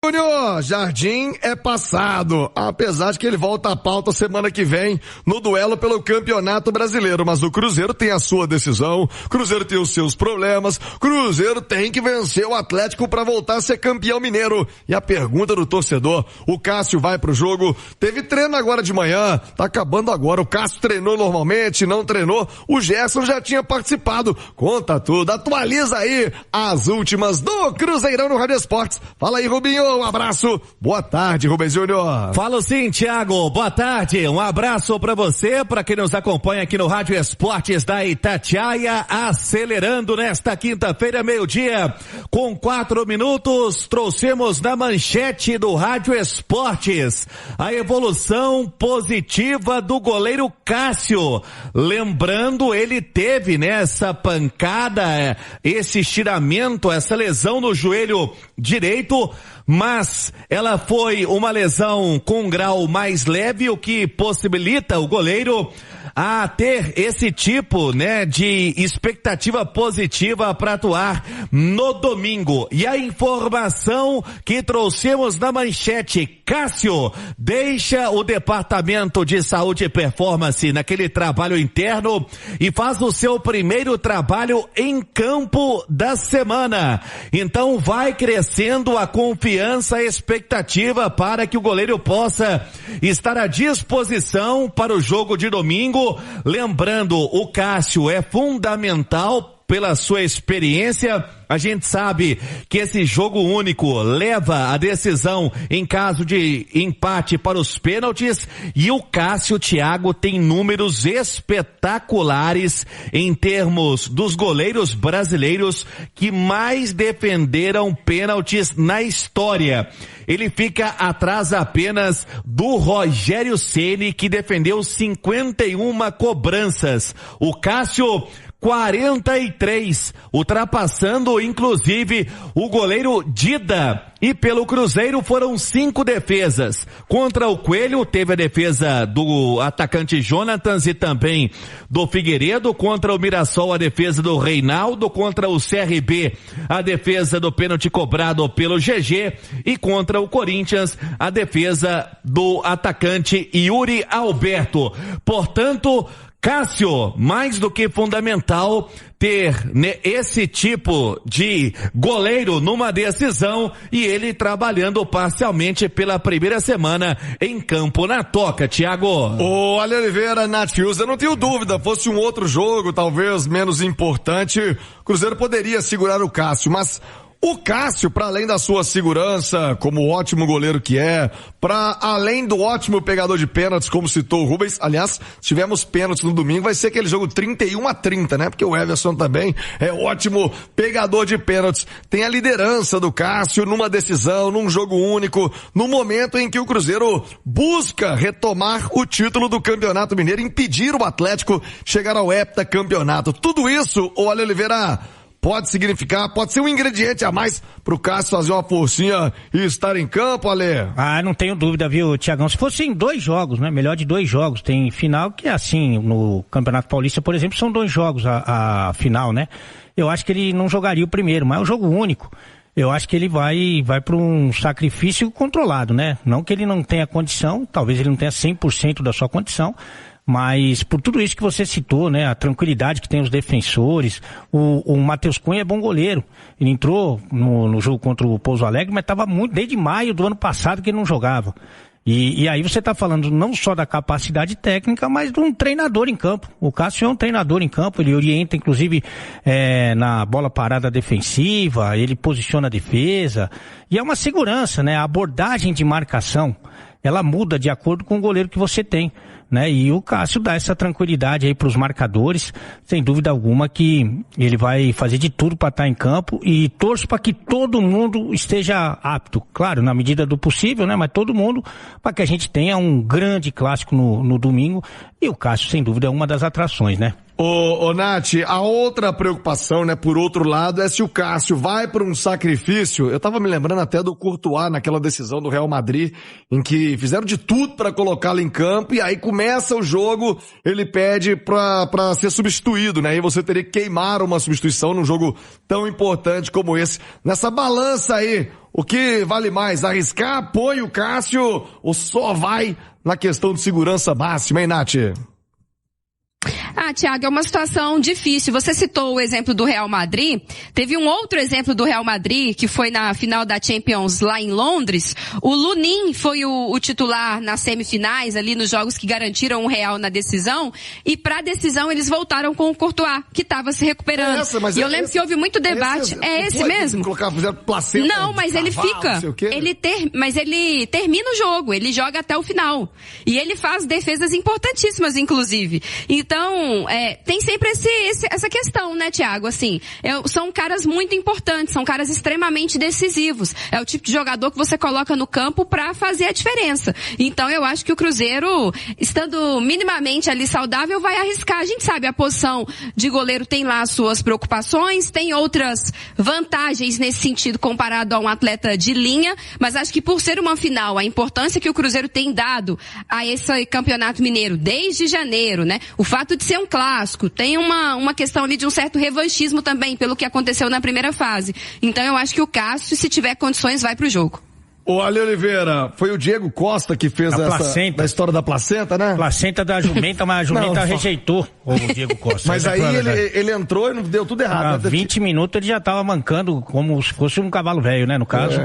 Júnior, Jardim é passado, apesar de que ele volta à pauta semana que vem no duelo pelo Campeonato Brasileiro, mas o Cruzeiro tem a sua decisão, Cruzeiro tem os seus problemas, Cruzeiro tem que vencer o Atlético para voltar a ser campeão mineiro. E a pergunta do torcedor, o Cássio vai pro jogo, teve treino agora de manhã, tá acabando agora, o Cássio treinou normalmente, não treinou, o Gerson já tinha participado, conta tudo, atualiza aí as últimas do Cruzeirão no Rádio Esportes. Fala aí, Rubinho. Um abraço. Boa tarde, Rubens Júnior. Falo sim, Thiago. Boa tarde. Um abraço pra você, pra quem nos acompanha aqui no Rádio Esportes da Itatiaia, acelerando nesta quinta-feira, meio-dia, com 4 minutos, trouxemos na manchete do Rádio Esportes a evolução positiva do goleiro Cássio. Lembrando, ele teve nessa pancada, esse estiramento, essa lesão no joelho direito, mas ela foi uma lesão com um grau mais leve, o que possibilita o goleiro a ter esse tipo, de expectativa positiva para atuar no domingo. E a informação que trouxemos na manchete: Cássio deixa o Departamento de Saúde e Performance naquele trabalho interno e faz o seu primeiro trabalho em campo da semana. Então vai crescendo a confiança, a expectativa para que o goleiro possa estar à disposição para o jogo de domingo. Lembrando, o Cássio é fundamental pela sua experiência. A gente sabe que esse jogo único leva a decisão em caso de empate para os pênaltis, e o Cássio, Thiago, tem números espetaculares em termos dos goleiros brasileiros que mais defenderam pênaltis na história. Ele fica atrás apenas do Rogério Ceni, que defendeu 51 cobranças. O Cássio, 43, ultrapassando inclusive o goleiro Dida. E pelo Cruzeiro foram 5 defesas. Contra o Coelho teve a defesa do atacante Jonatas e também do Figueiredo. Contra o Mirassol a defesa do Reinaldo. Contra o CRB a defesa do pênalti cobrado pelo GG. E contra o Corinthians a defesa do atacante Yuri Alberto. Portanto, Cássio, mais do que fundamental ter esse tipo de goleiro numa decisão, e ele trabalhando parcialmente pela primeira semana em campo na toca, Thiago. Ô, Ale Oliveira, Nath Fius, eu não tenho dúvida, fosse um outro jogo, talvez menos importante, o Cruzeiro poderia segurar o Cássio, mas o Cássio, para além da sua segurança, como ótimo goleiro que é, para além do ótimo pegador de pênaltis, como citou o Rubens, aliás, se tivermos pênaltis no domingo, vai ser aquele jogo 31-30, né? Porque o Everson também é ótimo pegador de pênaltis. Tem a liderança do Cássio numa decisão, num jogo único, no momento em que o Cruzeiro busca retomar o título do Campeonato Mineiro, impedir o Atlético chegar ao heptacampeonato. Tudo isso, ô Ale Oliveira, pode significar, pode ser um ingrediente a mais pro Cássio fazer uma forcinha e estar em campo, Ale? Não tenho dúvida, viu, Tiagão? Se fossem 2 jogos, né? Melhor de 2 jogos. Tem final que é assim, no Campeonato Paulista, por exemplo, são 2 jogos a final, né? Eu acho que ele não jogaria o primeiro, mas é um jogo único. Eu acho que ele vai para um sacrifício controlado, né? Não que ele não tenha condição, talvez ele não tenha 100% da sua condição, mas por tudo isso que você citou, né, a tranquilidade que tem os defensores, o Matheus Cunha é bom goleiro, ele entrou no jogo contra o Pouso Alegre, mas estava desde maio do ano passado que ele não jogava. E aí você está falando não só da capacidade técnica, mas de um treinador em campo. O Cássio é um treinador em campo, ele orienta inclusive na bola parada defensiva, ele posiciona a defesa, e é uma segurança, né, a abordagem de marcação, ela muda de acordo com o goleiro que você tem, né? E o Cássio dá essa tranquilidade aí para os marcadores, sem dúvida alguma que ele vai fazer de tudo para estar em campo, e torço para que todo mundo esteja apto, claro, na medida do possível, né? Mas todo mundo, para que a gente tenha um grande clássico no domingo, e o Cássio, sem dúvida, é uma das atrações, né? Ô, Nath, a outra preocupação, né, por outro lado, é se o Cássio vai para um sacrifício. Eu tava me lembrando até do Courtois naquela decisão do Real Madrid, em que fizeram de tudo para colocá-lo em campo, e aí começa o jogo, ele pede pra ser substituído, né, e você teria que queimar uma substituição num jogo tão importante como esse. Nessa balança aí, o que vale mais, arriscar, põe o Cássio, ou só vai na questão de segurança máxima, hein, Nath? Thiago, é uma situação difícil. Você citou o exemplo do Real Madrid. Teve um outro exemplo do Real Madrid, que foi na final da Champions lá em Londres. O Lunin foi o titular nas semifinais, ali nos jogos que garantiram o Real na decisão. E pra decisão eles voltaram com o Courtois, que estava se recuperando. E eu lembro que houve muito debate. É esse mesmo? Colocar, placenta, não, mas ele fica. Mas ele termina o jogo. Ele joga até o final. E ele faz defesas importantíssimas, inclusive. Então, tem sempre essa questão, né, Thiago? Assim, são caras muito importantes, são caras extremamente decisivos. É o tipo de jogador que você coloca no campo pra fazer a diferença. Então, eu acho que o Cruzeiro, estando minimamente ali saudável, vai arriscar. A gente sabe, a posição de goleiro tem lá as suas preocupações, tem outras vantagens nesse sentido comparado a um atleta de linha, mas acho que por ser uma final, a importância que o Cruzeiro tem dado a esse campeonato mineiro desde janeiro, né? O fato de ser um clássico, tem uma questão ali de um certo revanchismo também pelo que aconteceu na primeira fase. Então eu acho que o Cássio, se tiver condições, vai pro jogo. Ô, Ale Oliveira, foi o Diego Costa que fez da história da placenta, né? Placenta da jumenta, mas a jumenta rejeitou o Diego Costa. Mas aí ele entrou e não deu tudo errado. Há 20 minutos ele já tava mancando como se fosse um cavalo velho, né, no caso,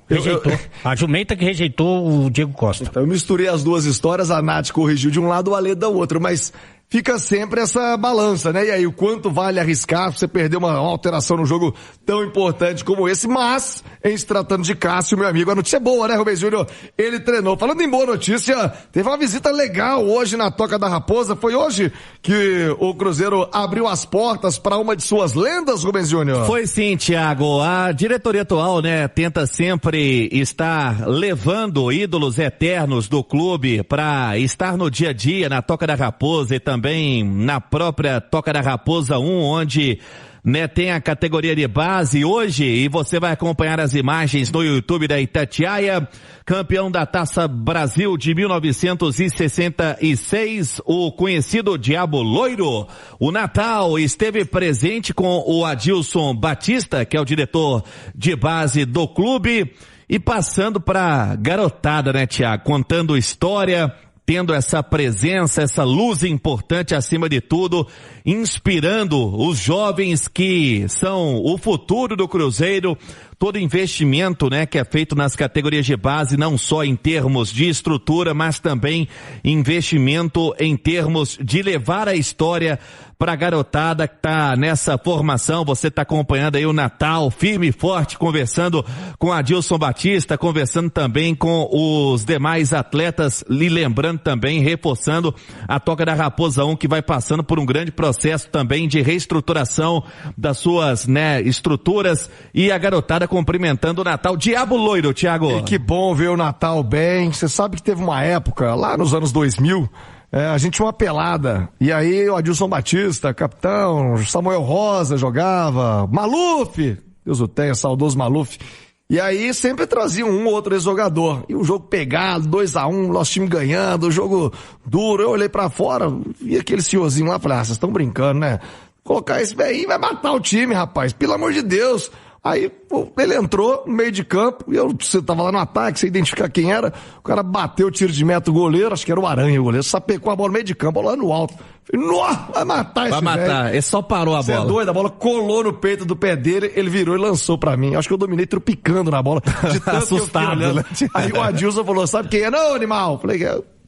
rejeitou. A jumenta que rejeitou o Diego Costa. Então eu misturei as duas histórias, a Nath corrigiu de um lado, o Ale da outro, mas fica sempre essa balança, né? E aí, o quanto vale arriscar você perder uma alteração no jogo tão importante como esse, mas, em se tratando de Cássio, meu amigo, a notícia é boa, né, Rubens Júnior? Ele treinou. Falando em boa notícia, teve uma visita legal hoje na Toca da Raposa. Foi hoje que o Cruzeiro abriu as portas para uma de suas lendas, Rubens Júnior? Foi sim, Thiago. A diretoria atual, né, tenta sempre estar levando ídolos eternos do clube para estar no dia a dia na Toca da Raposa e também na própria Toca da Raposa 1, onde, né, tem a categoria de base hoje, e você vai acompanhar as imagens no YouTube da Itatiaia, campeão da Taça Brasil de 1966, o conhecido Diabo Loiro. O Natal esteve presente com o Adilson Batista, que é o diretor de base do clube, e passando pra garotada, né, Thiago, contando história, tendo essa presença, essa luz importante acima de tudo, inspirando os jovens que são o futuro do Cruzeiro. Todo investimento, né, que é feito nas categorias de base, não só em termos de estrutura, mas também investimento em termos de levar a história para a garotada que tá nessa formação. Você tá acompanhando aí o Natal firme e forte, conversando com Adilson Batista, conversando também com os demais atletas, lhe lembrando também, reforçando a Toca da Raposa 1, que vai passando por um grande processo também de reestruturação das suas, né, estruturas, e a garotada cumprimentando o Natal. Diabo Loiro, Thiago. E que bom ver o Natal bem. Você sabe que teve uma época, lá nos anos 2000, a gente tinha uma pelada, e aí o Adilson Batista, capitão, Samuel Rosa jogava, Maluf, Deus o tenha, saudoso Maluf, e aí sempre trazia um ou outro ex-jogador, e o jogo pegado, 2-1, nosso time ganhando, o jogo duro. Eu olhei pra fora, vi aquele senhorzinho lá, falei, vocês estão brincando, né? Colocar esse velhinho vai matar o time, rapaz, pelo amor de Deus. Aí, pô, ele entrou no meio de campo, e você tava lá no ataque, você identificar quem era, o cara bateu o tiro de meta do goleiro, acho que era o Aranha o goleiro, sapecou a bola no meio de campo, lá no alto. Falei, nossa, vai matar esse velho. Vai matar, ele só parou a bola. Você é doido, a bola colou no peito do pé dele, ele virou e lançou pra mim. Acho que eu dominei tropicando na bola, de tanto assustado, que eu né? Aí o Adilson falou, sabe quem é? Não, animal. Falei,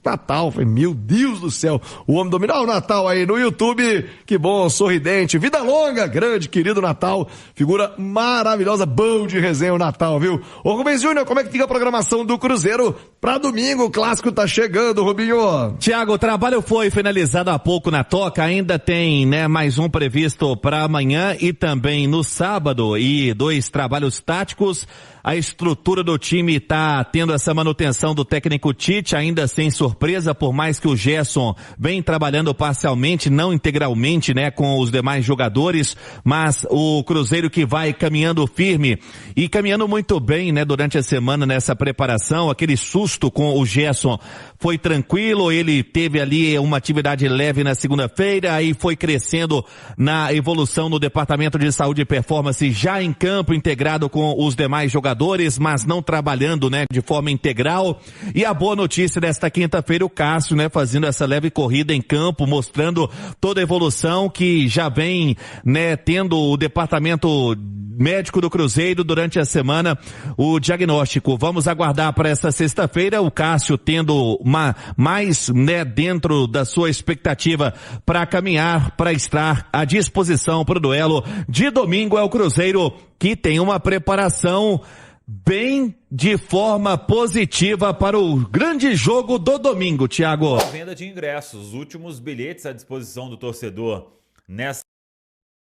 Natal, falei, meu Deus do céu, o homem dominou o Natal aí no YouTube, que bom, sorridente, vida longa, grande, querido Natal, figura maravilhosa, bom de resenha o Natal, viu? Ô Rubens Júnior, como é que fica a programação do Cruzeiro pra domingo? O clássico tá chegando, Rubinho. Thiago, o trabalho foi finalizado há pouco na Toca, ainda tem, né, mais um previsto para amanhã e também no sábado, e 2 trabalhos táticos. a estrutura do time está tendo essa manutenção do técnico Tite, ainda sem surpresa, por mais que o Gerson vem trabalhando parcialmente, não integralmente, né, com os demais jogadores, mas o Cruzeiro que vai caminhando firme e caminhando muito bem, né, durante a semana nessa preparação. Aquele susto com o Gerson foi tranquilo, ele teve ali uma atividade leve na segunda-feira, aí foi crescendo na evolução no Departamento de Saúde e Performance, já em campo, integrado com os demais jogadores, mas não trabalhando, né, de forma integral. E a boa notícia desta quinta-feira, o Cássio, né, fazendo essa leve corrida em campo, mostrando toda a evolução que já vem, né, tendo o Departamento Médico do Cruzeiro durante a semana, o diagnóstico. Vamos aguardar para essa sexta-feira, o Cássio tendo mais, né, dentro da sua expectativa para caminhar, para estar à disposição para o duelo de domingo. É o Cruzeiro que tem uma preparação bem de forma positiva para o grande jogo do domingo, Thiago. A venda de ingressos, os últimos bilhetes à disposição do torcedor nessa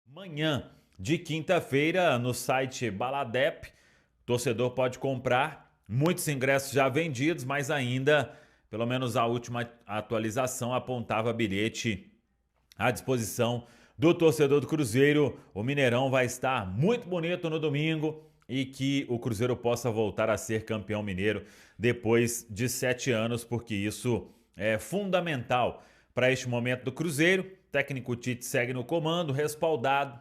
manhã de quinta-feira no site Baladep. O torcedor pode comprar, muitos ingressos já vendidos, mas ainda, pelo menos a última atualização, apontava bilhete à disposição do torcedor do Cruzeiro. O Mineirão vai estar muito bonito no domingo e que o Cruzeiro possa voltar a ser campeão mineiro depois de 7 anos, porque isso é fundamental para este momento do Cruzeiro. O técnico Tite segue no comando, respaldado,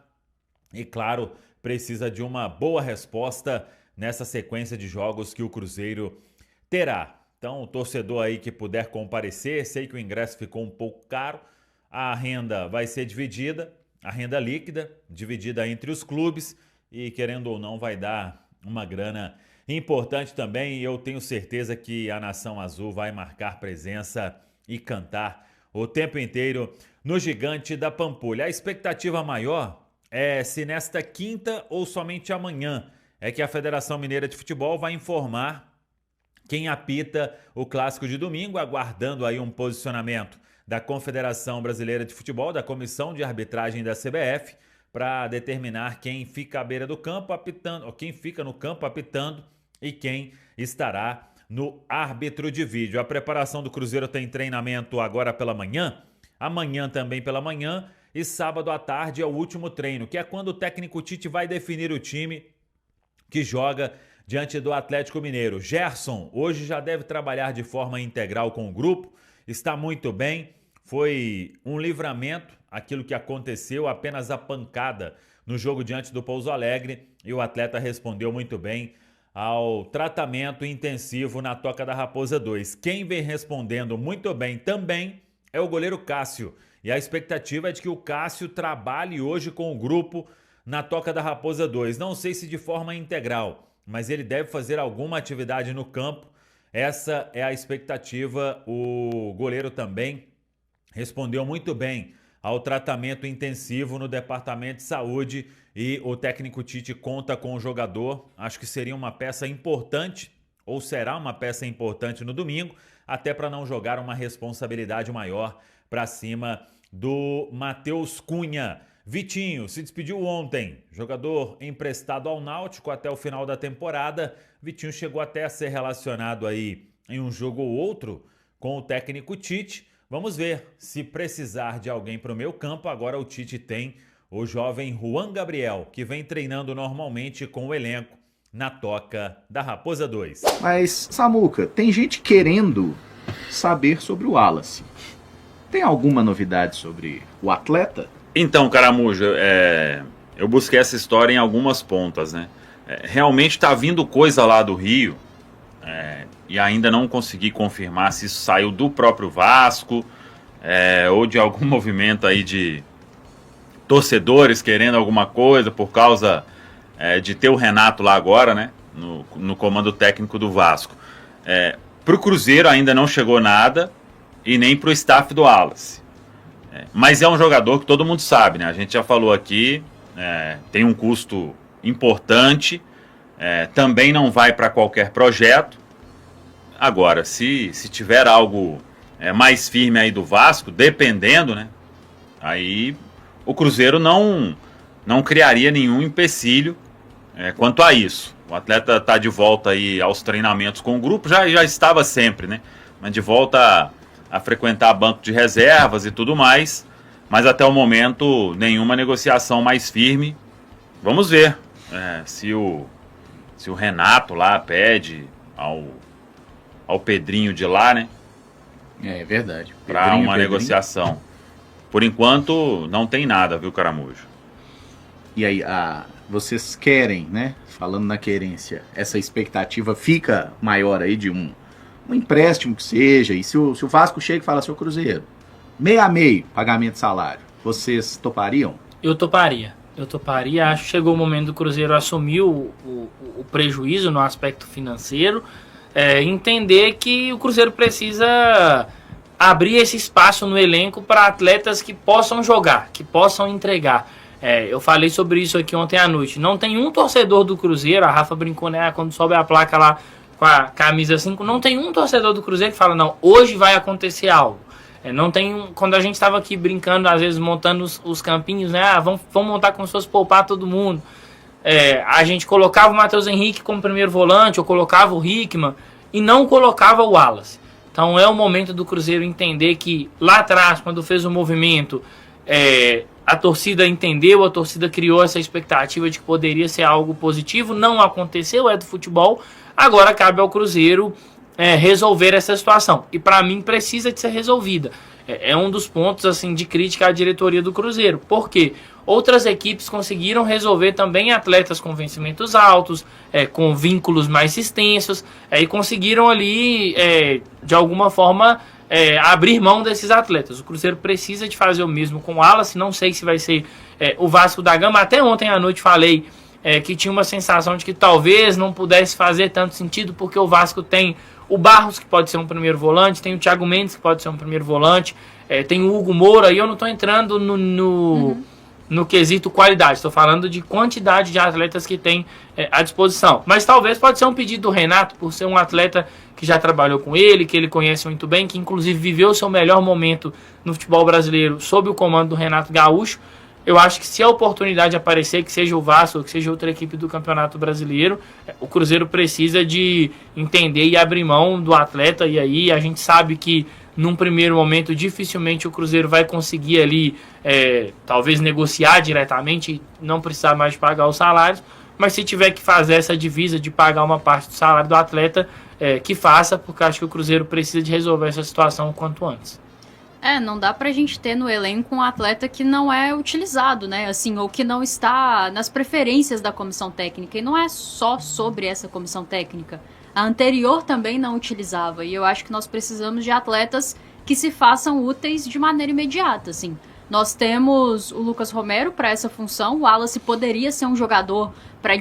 e claro, precisa de uma boa resposta nessa sequência de jogos que o Cruzeiro terá. Então, o torcedor aí que puder comparecer, sei que o ingresso ficou um pouco caro, a renda vai ser dividida, a renda líquida, dividida entre os clubes, e querendo ou não vai dar uma grana importante também, e eu tenho certeza que a Nação Azul vai marcar presença e cantar o tempo inteiro no Gigante da Pampulha. A expectativa maior é se nesta quinta ou somente amanhã é que a Federação Mineira de Futebol vai informar quem apita o clássico de domingo, aguardando aí um posicionamento da Confederação Brasileira de Futebol, da Comissão de Arbitragem da CBF, para determinar quem fica à beira do campo apitando, ou quem fica no campo apitando e quem estará no árbitro de vídeo. A preparação do Cruzeiro tem treinamento agora pela manhã, amanhã também pela manhã, e sábado à tarde é o último treino, que é quando o técnico Tite vai definir o time que joga diante do Atlético Mineiro. Gerson hoje já deve trabalhar de forma integral com o grupo, está muito bem, foi um livramento aquilo que aconteceu, apenas a pancada no jogo diante do Pouso Alegre, e o atleta respondeu muito bem ao tratamento intensivo na Toca da Raposa 2. Quem vem respondendo muito bem também é o goleiro Cássio, e a expectativa é de que o Cássio trabalhe hoje com o grupo na Toca da Raposa 2. Não sei se de forma integral, mas ele deve fazer alguma atividade no campo. Essa é a expectativa. O goleiro também respondeu muito bem ao tratamento intensivo no Departamento de Saúde, e o técnico Tite conta com o jogador. Acho que seria uma peça importante, ou será uma peça importante no domingo, até para não jogar uma responsabilidade maior para cima do Matheus Cunha. Vitinho se despediu ontem, jogador emprestado ao Náutico até o final da temporada. Vitinho chegou até a ser relacionado aí em um jogo ou outro com o técnico Tite. Vamos ver se precisar de alguém para o meio campo. Agora o Tite tem o jovem Juan Gabriel, que vem treinando normalmente com o elenco na Toca da Raposa 2. Mas, Samuca, tem gente querendo saber sobre o Wallace. Tem alguma novidade sobre o atleta? Então, Caramujo, eu busquei essa história em algumas pontas, né? Realmente tá vindo coisa lá do Rio, e ainda não consegui confirmar se isso saiu do próprio Vasco, ou de algum movimento aí de torcedores querendo alguma coisa por causa de ter o Renato lá agora, né? No comando técnico do Vasco. Pro Cruzeiro ainda não chegou nada, e nem pro staff do Wallace. Mas é um jogador que todo mundo sabe, né? A gente já falou aqui, tem um custo importante, também não vai para qualquer projeto. Agora, se tiver algo mais firme aí do Vasco, dependendo, né? Aí o Cruzeiro não criaria nenhum empecilho quanto a isso. O atleta está de volta aí aos treinamentos com o grupo, já estava sempre, né? Mas de volta a frequentar banco de reservas e tudo mais. Mas até o momento, nenhuma negociação mais firme. Vamos ver se o Renato lá pede ao Pedrinho de lá, né? É verdade. Para uma negociação. Por enquanto, não tem nada, viu, Caramujo? E aí, vocês querem, né? Falando na querência, essa expectativa fica maior aí de um empréstimo que seja. E se o Vasco chega e fala, seu Cruzeiro, meio a meio, pagamento de salário, vocês topariam? Eu toparia. Acho que chegou o momento do Cruzeiro assumir o prejuízo no aspecto financeiro, entender que o Cruzeiro precisa abrir esse espaço no elenco para atletas que possam jogar, que possam entregar. Eu falei sobre isso aqui ontem à noite. Não tem um torcedor do Cruzeiro, a Rafa brincou, né? Quando sobe a placa lá com a camisa 5, não tem um torcedor do Cruzeiro que fala, não, hoje vai acontecer algo. Não tem quando a gente estava aqui brincando, às vezes montando os campinhos, né? Vamos montar como se fosse poupar todo mundo. A gente colocava o Matheus Henrique como primeiro volante, ou colocava o Hickman, e não colocava o Wallace. Então é o momento do Cruzeiro entender que lá atrás, quando fez o movimento, a torcida entendeu, a torcida criou essa expectativa de que poderia ser algo positivo, não aconteceu, é do futebol, agora cabe ao Cruzeiro resolver essa situação. E para mim precisa de ser resolvida. É um dos pontos assim de crítica à diretoria do Cruzeiro. Por quê? Outras equipes conseguiram resolver também atletas com vencimentos altos, com vínculos mais extensos, e conseguiram ali, de alguma forma, abrir mão desses atletas. O Cruzeiro precisa de fazer o mesmo com o Wallace. Não sei se vai ser o Vasco da Gama. Até ontem à noite falei que tinha uma sensação de que talvez não pudesse fazer tanto sentido, porque o Vasco tem o Barros, que pode ser um primeiro volante, tem o Thiago Mendes, que pode ser um primeiro volante, tem o Hugo Moura, e eu não estou entrando no quesito qualidade, estou falando de quantidade de atletas que tem à disposição. Mas talvez pode ser um pedido do Renato, por ser um atleta que já trabalhou com ele, que ele conhece muito bem, que inclusive viveu o seu melhor momento no futebol brasileiro sob o comando do Renato Gaúcho. Eu acho que se a oportunidade aparecer, que seja o Vasco ou que seja outra equipe do Campeonato Brasileiro, o Cruzeiro precisa de entender e abrir mão do atleta. E aí a gente sabe que num primeiro momento dificilmente o Cruzeiro vai conseguir ali talvez negociar diretamente e não precisar mais de pagar os salários. Mas se tiver que fazer essa divisa de pagar uma parte do salário do atleta, que faça, porque acho que o Cruzeiro precisa de resolver essa situação o quanto antes. Não dá pra gente ter no elenco um atleta que não é utilizado, né? Assim, ou que não está nas preferências da comissão técnica. E não é só sobre essa comissão técnica. A anterior também não utilizava. E eu acho que nós precisamos de atletas que se façam úteis de maneira imediata, assim. Nós temos o Lucas Romero para essa função. O Wallace poderia ser um jogador para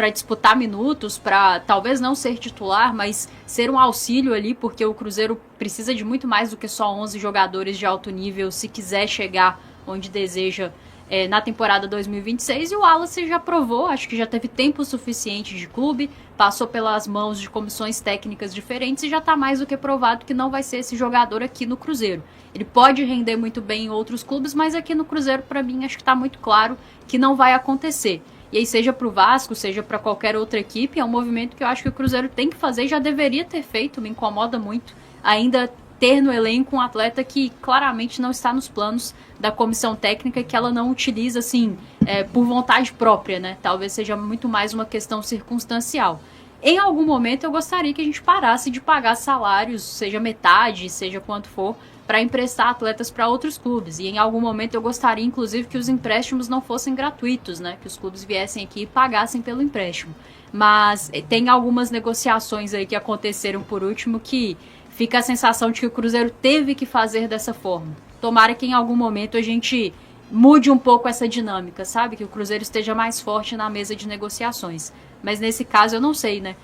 disputar minutos, para talvez não ser titular, mas ser um auxílio ali, porque o Cruzeiro precisa de muito mais do que só 11 jogadores de alto nível se quiser chegar onde deseja na temporada 2026. E o Wallace já provou, acho que já teve tempo suficiente de clube, passou pelas mãos de comissões técnicas diferentes e já está mais do que provado que não vai ser esse jogador aqui no Cruzeiro. Ele pode render muito bem em outros clubes, mas aqui no Cruzeiro, para mim, acho que está muito claro que não vai acontecer. E aí, seja para o Vasco, seja para qualquer outra equipe, é um movimento que eu acho que o Cruzeiro tem que fazer e já deveria ter feito. Me incomoda muito ainda ter no elenco um atleta que claramente não está nos planos da comissão técnica, que ela não utiliza, assim, por vontade própria, né? Talvez seja muito mais uma questão circunstancial. Em algum momento eu gostaria que a gente parasse de pagar salários, seja metade, seja quanto for, para emprestar atletas para outros clubes. E em algum momento eu gostaria, inclusive, que os empréstimos não fossem gratuitos, né? Que os clubes viessem aqui e pagassem pelo empréstimo. Mas tem algumas negociações aí que aconteceram por último que fica a sensação de que o Cruzeiro teve que fazer dessa forma. Tomara que em algum momento a gente mude um pouco essa dinâmica, sabe? Que o Cruzeiro esteja mais forte na mesa de negociações. Mas nesse caso eu não sei, né?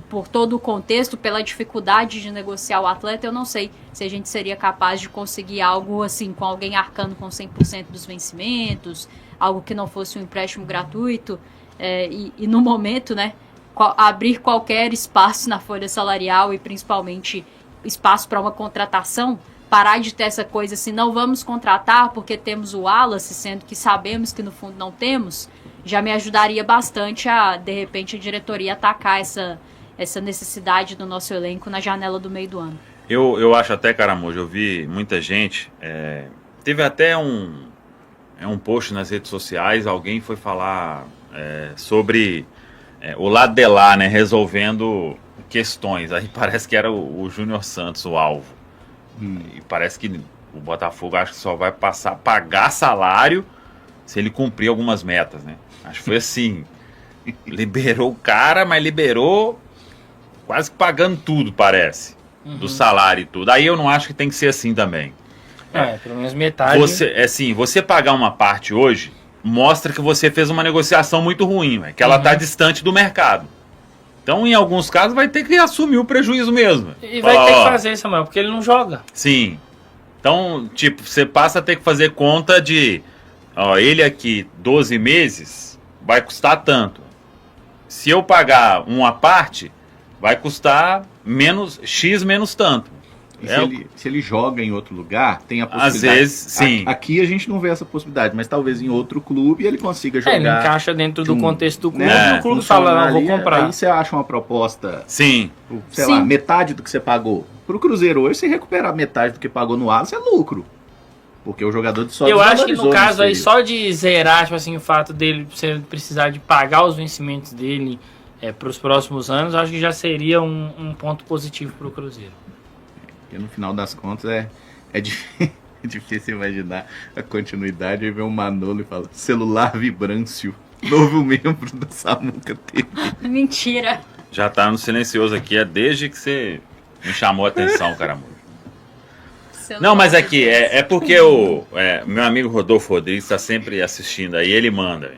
Por todo o contexto, pela dificuldade de negociar o atleta, eu não sei se a gente seria capaz de conseguir algo assim, com alguém arcando com 100% dos vencimentos, algo que não fosse um empréstimo gratuito, e no momento, né, abrir qualquer espaço na folha salarial e principalmente espaço para uma contratação, parar de ter essa coisa assim, não vamos contratar porque temos o Wallace, sendo que sabemos que no fundo não temos. já me ajudaria bastante a, de repente, a diretoria atacar essa necessidade do nosso elenco na janela do meio do ano. Eu acho até, Caramujo, eu vi muita gente, teve até um post nas redes sociais, alguém foi falar sobre o lado de lá, né, resolvendo questões, aí parece que era o Júnior Santos o alvo, e parece que o Botafogo acho que só vai passar a pagar salário se ele cumprir algumas metas, né, acho que foi assim, liberou o cara, mas liberou quase que pagando tudo, parece, do salário e tudo, aí eu não acho que tem que ser assim também. Pelo menos metade. Você pagar uma parte hoje mostra que você fez uma negociação muito ruim, que ela está distante do mercado. Então, em alguns casos, vai ter que assumir o prejuízo mesmo. E vai ter que fazer, Samuel, porque ele não joga. Sim. Então, tipo, você passa a ter que fazer conta de, ele aqui, 12 meses, vai custar tanto. Se eu pagar uma parte, vai custar X menos tanto. Se ele joga em outro lugar, tem a possibilidade. Às vezes, sim. Aqui a gente não vê essa possibilidade, mas talvez em outro clube ele consiga jogar. Ele encaixa dentro do contexto do clube, né? O clube fala, não, vou comprar. Aí você acha uma proposta, sim, sei lá, metade do que você pagou. Pro Cruzeiro hoje, você recuperar metade do que pagou no Alas é lucro. Porque o jogador só eu acho que no caso aí, só de zerar, tipo assim, o fato dele você precisar de pagar os vencimentos dele para os próximos anos, acho que já seria um ponto positivo pro Cruzeiro. Porque no final das contas é difícil imaginar a continuidade e ver um Manolo e falar celular Vibrâncio, novo membro da Samuca TV. Mentira. Já tá no silencioso aqui, desde que você me chamou a atenção, Caramujo. Não, mas aqui, é porque meu amigo Rodolfo Rodrigues está sempre assistindo aí, ele manda.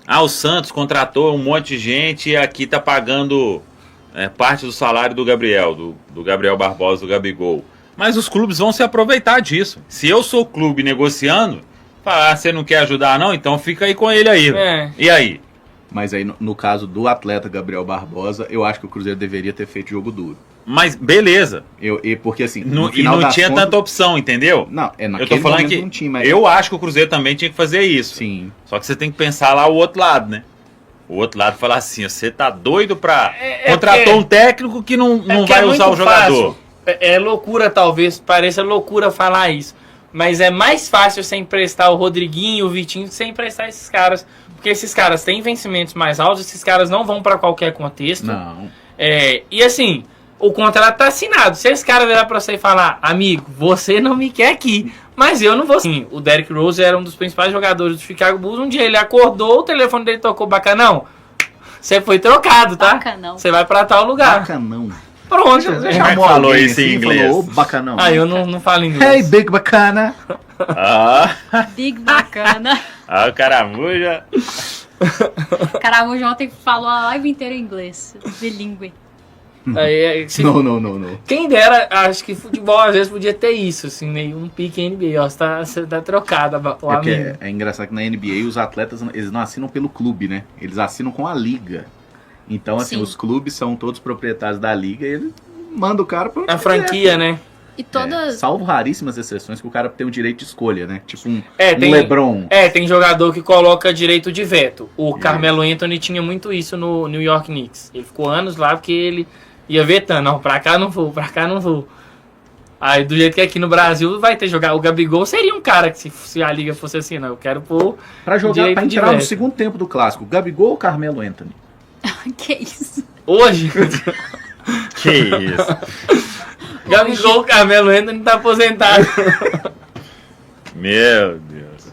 O Santos contratou um monte de gente e aqui tá pagando parte do salário do Gabriel, do Gabriel Barbosa, do Gabigol. Mas os clubes vão se aproveitar disso. Se eu sou clube negociando, falar, você não quer ajudar não? Então fica aí com ele aí. E aí? Mas aí no caso do atleta Gabriel Barbosa, eu acho que o Cruzeiro deveria ter feito jogo duro. Mas beleza. Porque assim, no final e não tinha tanta opção, entendeu? Não, eu tô falando que não tinha, mas eu acho que o Cruzeiro também tinha que fazer isso. Sim. Só que você tem que pensar lá o outro lado, né? O outro lado falar assim, você tá doido pra... Contratou um técnico que não vai usar o jogador. É loucura, talvez, pareça loucura falar isso. Mas é mais fácil você emprestar o Rodriguinho, o Vitinho, que você emprestar esses caras. Porque esses caras têm vencimentos mais altos, esses caras não vão pra qualquer contexto. Não. E assim, o contrato tá assinado. Se esse cara virar pra você e falar, amigo, você não me quer aqui, mas eu não vou. Sim, o Derrick Rose era um dos principais jogadores do Chicago Bulls. Um dia ele acordou, o telefone dele tocou, bacanão. Você foi trocado, tá? Bacanão. Você vai pra tal lugar. Bacanão. Pronto. Você já falou isso em inglês? Falou, bacanão. Eu não falo inglês. Hey, big bacana. Big bacana. O Caramuja. Caramuja ontem falou a live inteira em inglês. Bilíngue. Não. Quem dera, acho que futebol às vezes podia ter isso, assim, meio um pique NBA, você tá trocado. É engraçado que na NBA os atletas, eles não assinam pelo clube, né? Eles assinam com a liga. Então, assim, os clubes são todos proprietários da liga e ele manda o cara pra... A franquia, né? E todas... salvo raríssimas exceções que o cara tem o direito de escolha, né? Tipo um LeBron. Tem jogador que coloca direito de veto. O Carmelo Anthony tinha muito isso no New York Knicks. Ele ficou anos lá porque ele ia vetando. Não, pra cá não vou, pra cá não vou. Aí, do jeito que aqui no Brasil vai ter jogar. O Gabigol seria um cara que se a liga fosse assim, não. Eu quero pôr pra jogar, pra entrar no segundo tempo do clássico. Gabigol ou Carmelo Anthony? Que isso? Hoje? Que isso? Gabigol, Carmelo Anthony tá aposentado. Meu Deus.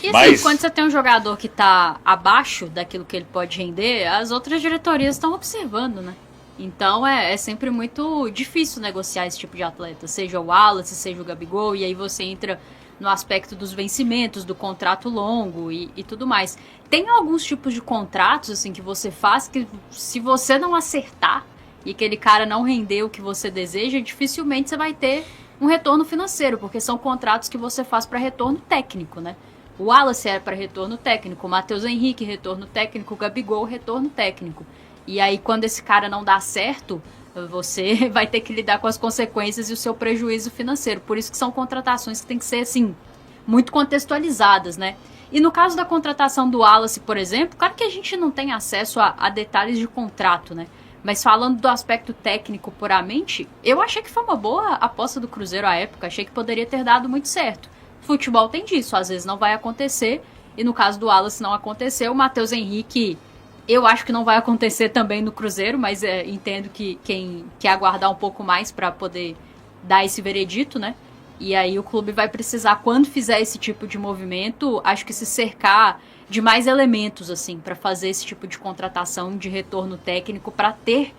E assim, quando você tem um jogador que tá abaixo daquilo que ele pode render, as outras diretorias estão observando, né? Então é sempre muito difícil negociar esse tipo de atleta, seja o Wallace, seja o Gabigol, e aí você entra no aspecto dos vencimentos, do contrato longo e tudo mais. Tem alguns tipos de contratos assim que você faz que se você não acertar e aquele cara não render o que você deseja, dificilmente você vai ter um retorno financeiro, porque são contratos que você faz para retorno técnico, né? O Wallace era para retorno técnico, o Matheus Henrique, retorno técnico, o Gabigol, retorno técnico. E aí, quando esse cara não dá certo, você vai ter que lidar com as consequências e o seu prejuízo financeiro. Por isso que são contratações que tem que ser, assim, muito contextualizadas, né? E no caso da contratação do Wallace, por exemplo, claro que a gente não tem acesso a detalhes de contrato, né? Mas falando do aspecto técnico puramente, eu achei que foi uma boa aposta do Cruzeiro à época, achei que poderia ter dado muito certo. Futebol tem disso, às vezes não vai acontecer, e no caso do Wallace não aconteceu. O Matheus Henrique, eu acho que não vai acontecer também no Cruzeiro, mas entendo que quem quer aguardar um pouco mais para poder dar esse veredito, né? E aí o clube vai precisar, quando fizer esse tipo de movimento, acho que se cercar de mais elementos, assim, para fazer esse tipo de contratação de retorno técnico, para ter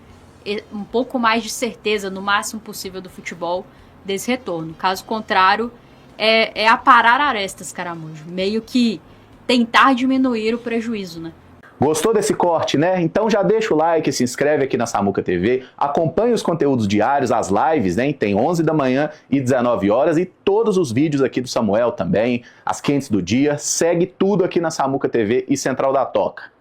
um pouco mais de certeza, no máximo possível, do futebol desse retorno. Caso contrário, é aparar arestas, Caramujo. Meio que tentar diminuir o prejuízo, né? Gostou desse corte, né? Então já deixa o like, se inscreve aqui na Samuca TV, acompanha os conteúdos diários, as lives, né? Tem 11 da manhã e 19 horas e todos os vídeos aqui do Samuel também, as quentes do dia. Segue tudo aqui na Samuca TV e Central da Toca.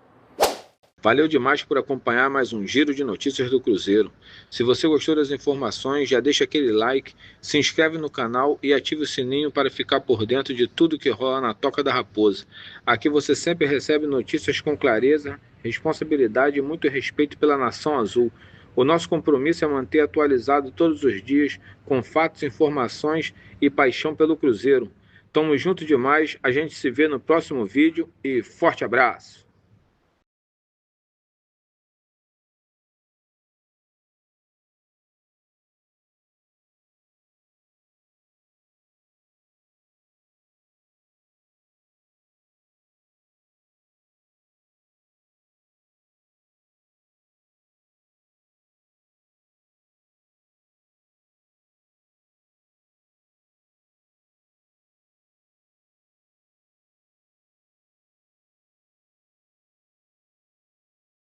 Valeu demais por acompanhar mais um giro de notícias do Cruzeiro. Se você gostou das informações, já deixa aquele like, se inscreve no canal e ative o sininho para ficar por dentro de tudo que rola na Toca da Raposa. Aqui você sempre recebe notícias com clareza, responsabilidade e muito respeito pela Nação Azul. O nosso compromisso é manter atualizado todos os dias, com fatos, informações e paixão pelo Cruzeiro. Tamo junto demais, a gente se vê no próximo vídeo e forte abraço!